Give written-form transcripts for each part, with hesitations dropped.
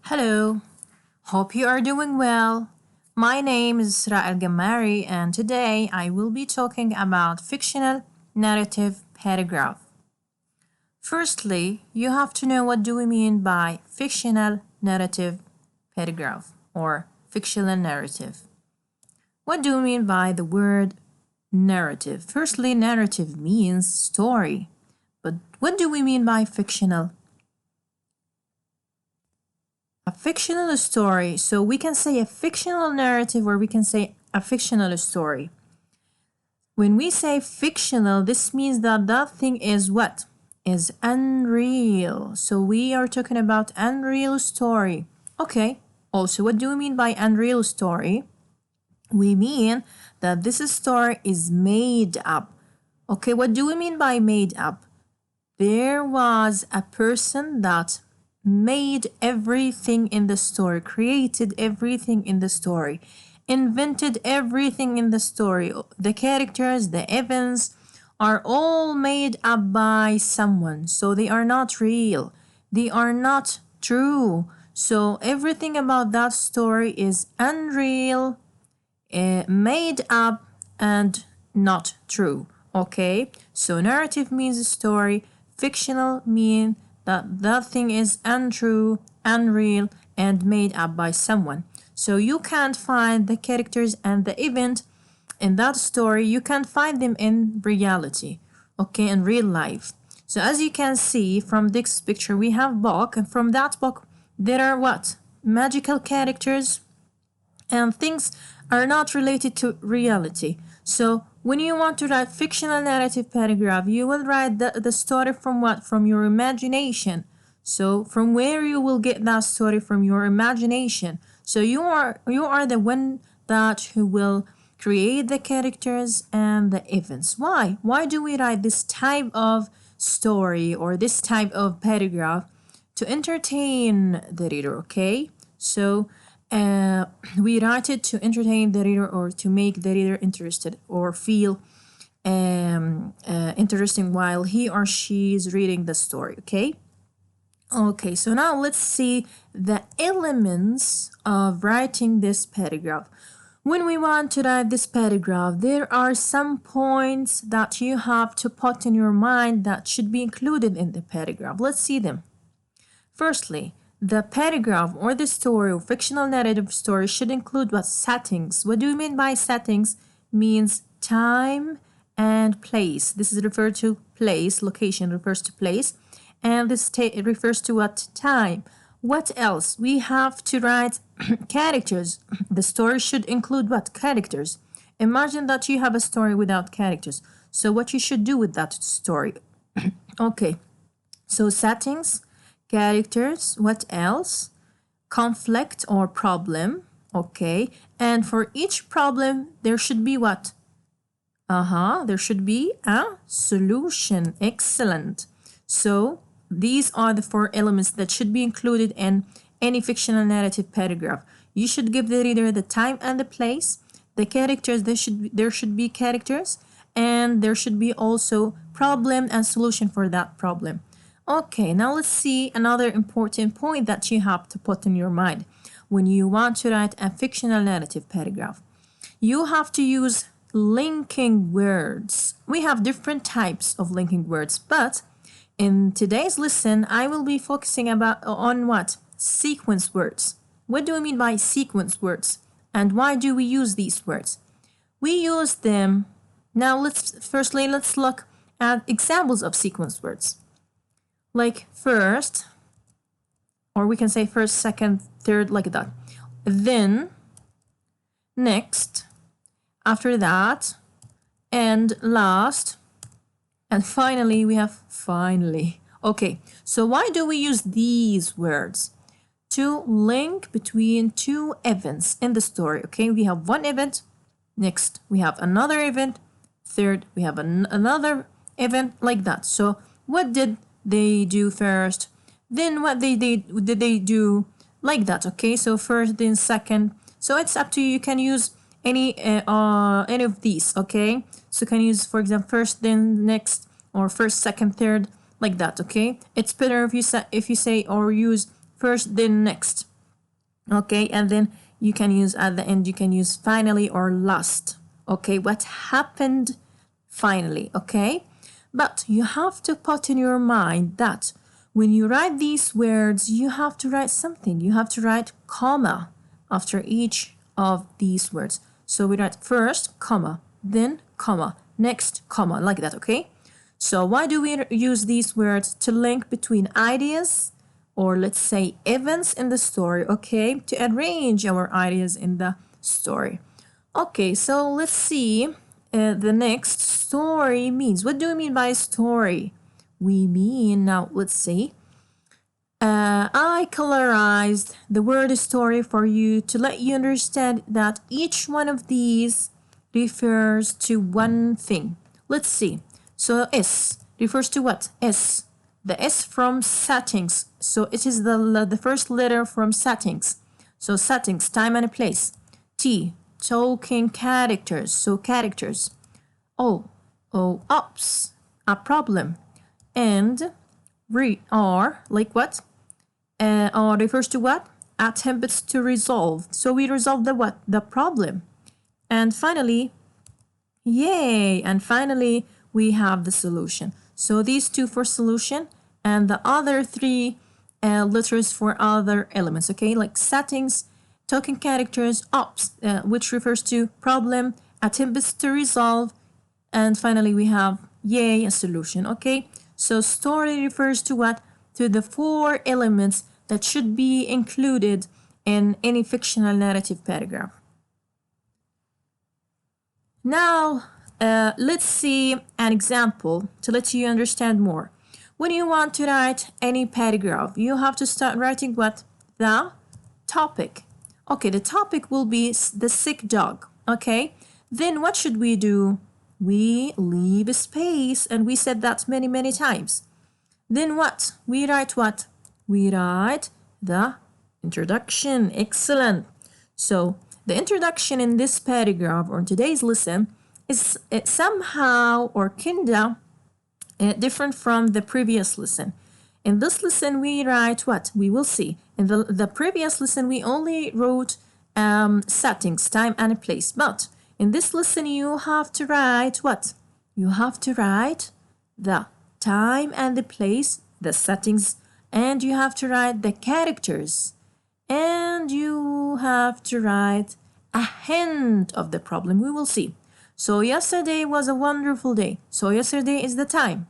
Hello, hope you are doing well. My name is Al-Ghammari and today I will be talking about fictional narrative paragraph. Firstly, you have to know what do we mean by fictional narrative paragraph or fictional narrative. What do we mean by the word narrative? Firstly, narrative means story. But what do we mean by fictional? A fictional story. So we can say a fictional narrative or we can say a fictional story. When we say fictional, this means that that thing is what? Is unreal. So we are talking about unreal story. Okay. Also, what do we mean by unreal story? We mean that this story is made up. Okay, what do we mean by made up? There was a person that made everything in the story, created everything in the story, invented everything in the story. The characters, the events are all made up by someone. So they are not real. They are not true. So everything about that story is unreal, made up, and not true. Okay? So narrative means a story. Fictional means that thing is untrue, unreal, and made up by someone. So you can't find the characters and the event in that story. You can't find them in reality, okay, in real life. So as you can see from this picture, we have book, and from that book, there are what? Magical characters, and things are not related to reality. So when you want to write fictional narrative paragraph, you will write the story from what? From your imagination. So from where you will get that story? From your imagination. So you are the one that who will create the characters and the events. Why? Why do we write this type of story or this type of paragraph? To entertain the reader, okay? So we write it to entertain the reader or to make the reader interested or feel interesting while he or she is reading the story, okay? Okay, so now let's see the elements of writing this paragraph. When we want to write this paragraph, there are some points that you have to put in your mind that should be included in the paragraph. Let's see them. Firstly, the paragraph or the story or fictional narrative story should include what? Settings. What do we mean by settings? Means time and place. This is referred to place, location refers to place, and this it refers to what? Time. What else? We have to write characters. The story should include what? Characters. Imagine that you have a story without characters. So what you should do with that story? Okay, so settings, characters, what else? Conflict or problem, okay. And for each problem, there should be what? There should be a solution. Excellent. So these are the 4 elements that should be included in any fictional narrative paragraph. You should give the reader the time and the place, the characters, there should be characters, and there should be also problem and solution for that problem. Okay, now let's see another important point that you have to put in your mind when you want to write a fictional narrative paragraph. You have to use linking words. We have different types of linking words, but in today's lesson, I will be focusing on what? Sequence words. What do we mean by sequence words? And why do we use these words? We use them. Now let's look at examples of sequence words. Like first, or we can say first, second, third, like that. Then, next, after that, and last, and finally, we have finally. Okay, so why do we use these words? To link between 2 events in the story. Okay, we have one event, next we have another event, third we have another event, like that. So what did they do first? Then what did they do, like that. Okay, so first, then second. So it's up to you. You can use any of these. Okay, so you can use, for example, first, then next, or first, second, third, like that. Okay, it's better if you say or use first, then next. Okay, and then you can use at the end, you can use finally or last. Okay, what happened finally, okay? But you have to put in your mind that when you write these words, you have to write something. You have to write comma after each of these words. So we write first, comma, then comma, next, comma, like that, okay? So why do we use these words? To link between ideas, or let's say events in the story, okay? To arrange our ideas in the story. Okay, so let's see the next story means. What do we mean by story? We mean, now let's see. I colorized the word story for you to let you understand that each one of these refers to one thing. Let's see. So S refers to what? S. The S from settings. So it is the first letter from settings. So settings, time and place. T, talking characters. So characters. O, ops, a problem. And R, like what? R refers to what? Attempts to resolve. So we resolve the what? The problem. And finally, yay! And finally, we have the solution. So these two for solution and the other three letters for other elements, okay? Like settings, talking characters, ops, which refers to problem, attempts to resolve, and finally we have yay, a solution, okay? So story refers to what? To the four elements that should be included in any fictional narrative paragraph. Now, let's see an example to let you understand more. When you want to write any paragraph, you have to start writing what? The topic. Okay, the topic will be the sick dog, okay? Then what should we do? We leave a space, and we said that many, many times. Then what? We write what? We write the introduction. Excellent. So the introduction in this paragraph or in today's lesson is somehow or kinda different from the previous lesson. In this lesson, we write what? We will see. In the previous lesson, we only wrote settings, time and place. But in this lesson, you have to write what? You have to write the time and the place, the settings, and you have to write the characters. And you have to write a hint of the problem. We will see. So yesterday was a wonderful day. So yesterday is the time.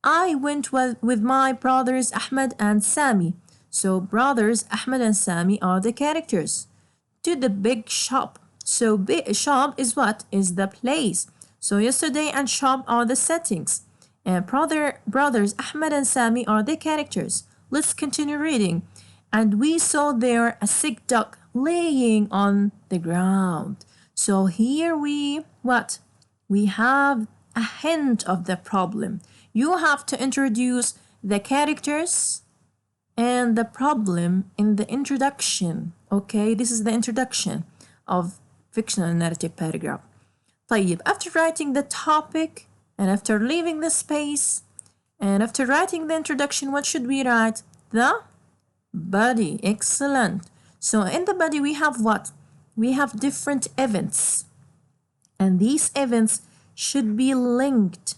I went with my brothers Ahmed and Sami. So brothers Ahmed and Sami are the characters. To the big shop. So big shop is what? Is the place. So yesterday and shop are the settings. And brothers Ahmed and Sami are the characters. Let's continue reading. And we saw there a sick dog laying on the ground. So here we what? We have a hint of the problem. You have to introduce the characters and the problem in the introduction. Okay, this is the introduction of fictional narrative paragraph. طيب, after writing the topic and after leaving the space and after writing the introduction, what should we write? The body. Excellent. So in the body we have what? We have different events. And these events should be linked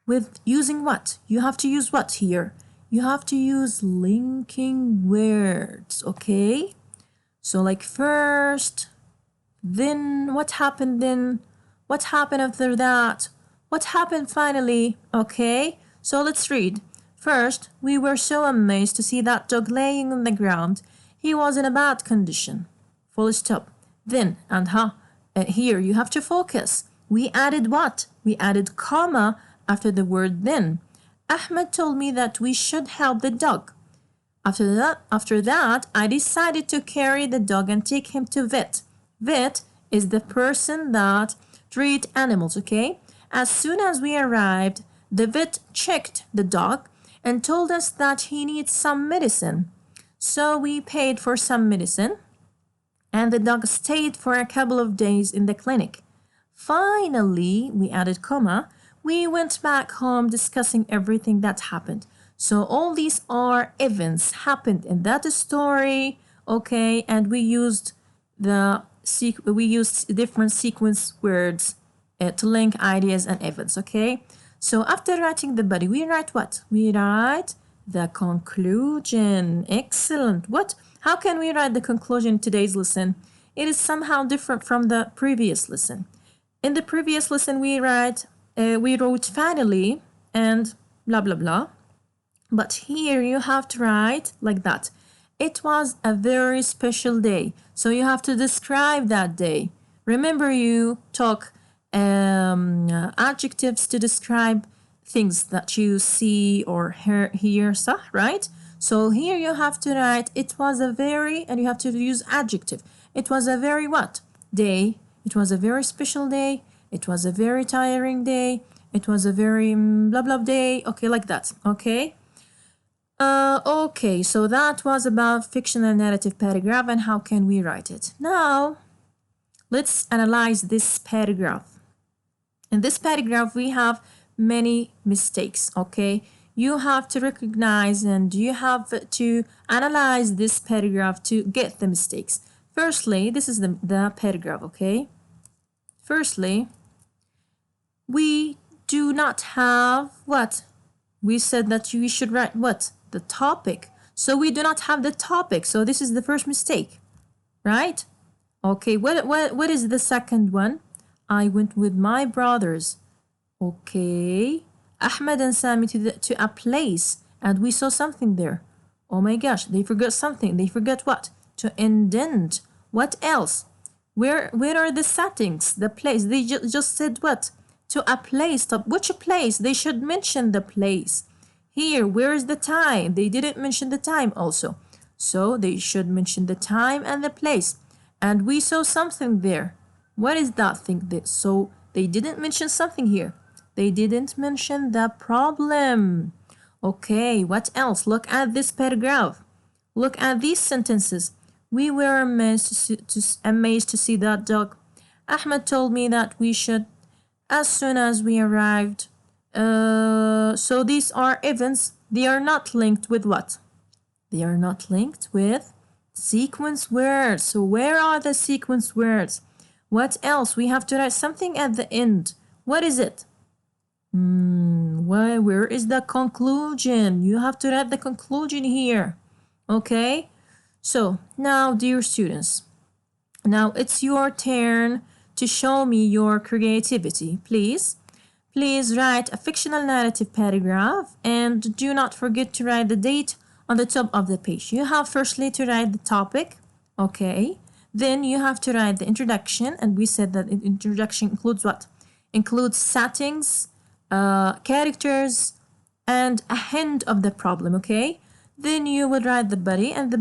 with using what? You have to use what here? You have to use linking words, okay? So like first, then what happened then? What happened after that? What happened finally? Okay, so let's read. First, we were so amazed to see that dog laying on the ground. He was in a bad condition. Full stop. Then, and here you have to focus. We added what? We added comma after the word then. Ahmed told me that we should help the dog. After that, I decided to carry the dog and take him to vet. Vet is the person that treat animals, okay? As soon as we arrived, the vet checked the dog and told us that he needs some medicine. So we paid for some medicine, and the dog stayed for a couple of days in the clinic. Finally, we added comma, we went back home discussing everything that happened. So all these are events happened in that story, okay, and we used different sequence words to link ideas and events, okay? So after writing the body, we write what? We write the conclusion. Excellent. What? How can we write the conclusion in today's lesson? It is somehow different from the previous lesson. In the previous lesson, we wrote finally and blah blah blah. But here you have to write like that. It was a very special day. So you have to describe that day. Remember, you talk adjectives to describe things that you see or hear, صح, right? So here you have to write it was a very, and you have to use adjective. It was a very what? Day. It was a very special day. It was a very tiring day. It was a very blah blah day. Okay, like that. Okay. Okay, so that was about fictional narrative paragraph and how can we write it. Now, let's analyze this paragraph. In this paragraph, we have many mistakes, okay? You have to recognize and you have to analyze this paragraph to get the mistakes. Firstly, this is the paragraph, okay? Firstly, we do not have what? We said that we should write what? The topic. So we do not have the topic. So this is the first mistake, right? Okay, what is the second one? I went with my brothers. Okay. Ahmed and Sami to a place and we saw something there. Oh my gosh, they forgot something. They forgot what? To indent. What else? Where are the settings? The place. They just said what? To a place. Which place? They should mention the place. Here, where is the time? They didn't mention the time also. So they should mention the time and the place. And we saw something there. What is that thing? So they didn't mention something here. They didn't mention the problem. Okay, what else? Look at this paragraph. Look at these sentences. We were amazed to see that dog. Ahmed told me that we should as soon as we arrived. So these are events. They are not linked with what? They are not linked with sequence words. So where are the sequence words? What else? We have to write something at the end. What is it? Where is the conclusion? You have to write the conclusion here. Okay? So now, dear students, now it's your turn to show me your creativity, please. Please write a fictional narrative paragraph and do not forget to write the date on the top of the page. You have firstly to write the topic, okay? Then you have to write the introduction, and we said that introduction includes what? Includes settings, characters, and a hint of the problem, okay? Then you would write the body, and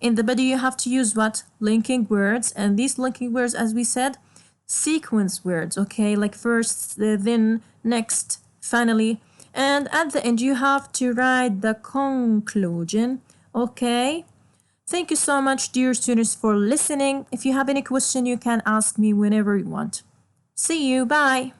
in the body you have to use what? Linking words, and these linking words, as we said, sequence words, okay? Like first, then, next, finally. And at the end, you have to write the conclusion, okay? Thank you so much, dear students, for listening. If you have any question, you can ask me whenever you want. See you. Bye.